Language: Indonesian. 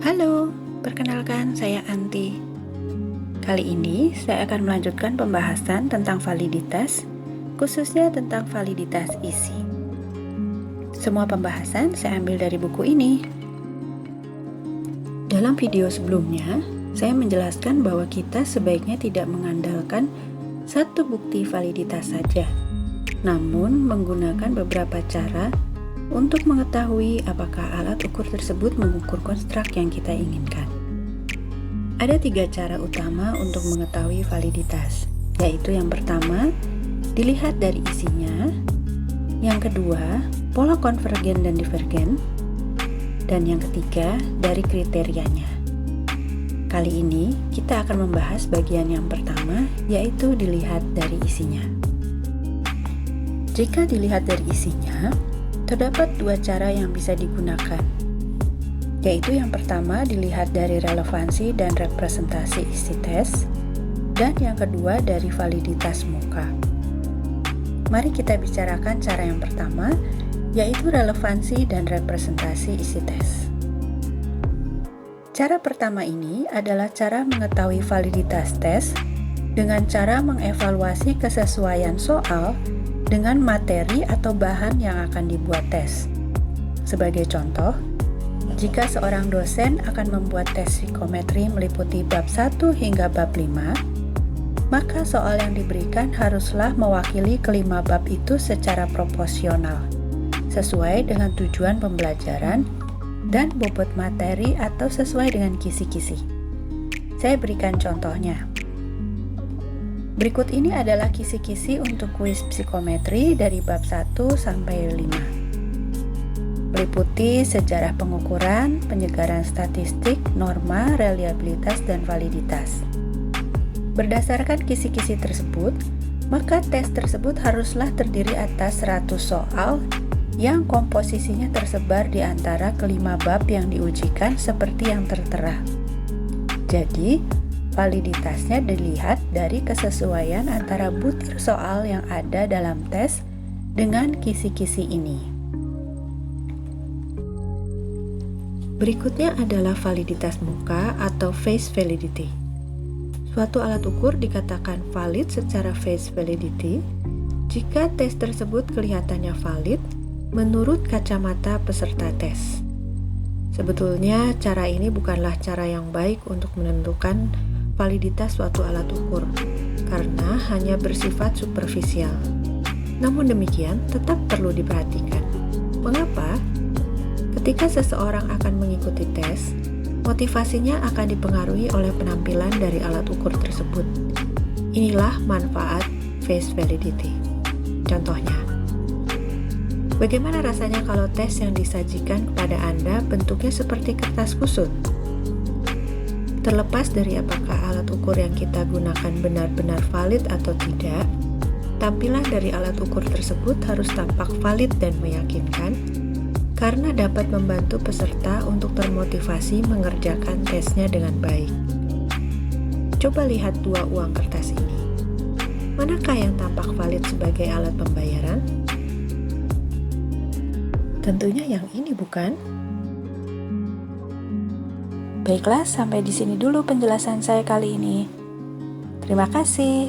Halo, perkenalkan saya Anti. Kali ini saya akan melanjutkan pembahasan tentang validitas, khususnya tentang validitas isi. Semua pembahasan saya ambil dari buku ini. Dalam video sebelumnya, saya menjelaskan bahwa kita sebaiknya tidak mengandalkan satu bukti validitas saja, namun menggunakan beberapa cara untuk mengetahui apakah alat ukur tersebut mengukur konstruk yang kita inginkan. Ada 3 cara utama untuk mengetahui validitas, yaitu yang pertama, dilihat dari isinya, yang kedua, pola konvergen dan divergen, dan yang ketiga, dari kriterianya. Kali ini, kita akan membahas bagian yang pertama, yaitu dilihat dari isinya. Jika dilihat dari isinya, terdapat 2 cara yang bisa digunakan, yaitu yang pertama dilihat dari relevansi dan representasi isi tes, dan yang kedua dari validitas muka. Mari kita bicarakan cara yang pertama, yaitu relevansi dan representasi isi tes. Cara pertama ini adalah cara mengetahui validitas tes dengan cara mengevaluasi kesesuaian soal dengan materi atau bahan yang akan dibuat tes. Sebagai contoh, jika seorang dosen akan membuat tes psikometri meliputi bab 1 hingga bab 5, maka soal yang diberikan haruslah mewakili kelima bab itu secara proporsional, sesuai dengan tujuan pembelajaran dan bobot materi atau sesuai dengan kisi-kisi. Saya berikan contohnya. Berikut ini adalah kisi-kisi untuk kuis psikometri dari bab 1 sampai 5. Meliputi sejarah pengukuran, penyegaran statistik, norma, reliabilitas, dan validitas. Berdasarkan kisi-kisi tersebut, maka tes tersebut haruslah terdiri atas 100 soal yang komposisinya tersebar di antara kelima bab yang diujikan seperti yang tertera. Jadi, validitasnya dilihat dari kesesuaian antara butir soal yang ada dalam tes dengan kisi-kisi ini. Berikutnya adalah validitas muka atau face validity. Suatu alat ukur dikatakan valid secara face validity jika tes tersebut kelihatannya valid menurut kacamata peserta tes. Sebetulnya cara ini bukanlah cara yang baik untuk menentukan validitas suatu alat ukur, karena hanya bersifat superficial. Namun demikian, tetap perlu diperhatikan. Mengapa? Ketika seseorang akan mengikuti tes, motivasinya akan dipengaruhi oleh penampilan dari alat ukur tersebut. Inilah manfaat face validity. Contohnya, bagaimana rasanya kalau tes yang disajikan kepada Anda bentuknya seperti kertas kusut? Terlepas dari apakah alat ukur yang kita gunakan benar-benar valid atau tidak, tampilan dari alat ukur tersebut harus tampak valid dan meyakinkan, karena dapat membantu peserta untuk termotivasi mengerjakan tesnya dengan baik. Coba lihat 2 uang kertas ini. Manakah yang tampak valid sebagai alat pembayaran? Tentunya yang ini, bukan? Baiklah, sampai di sini dulu penjelasan saya kali ini. Terima kasih.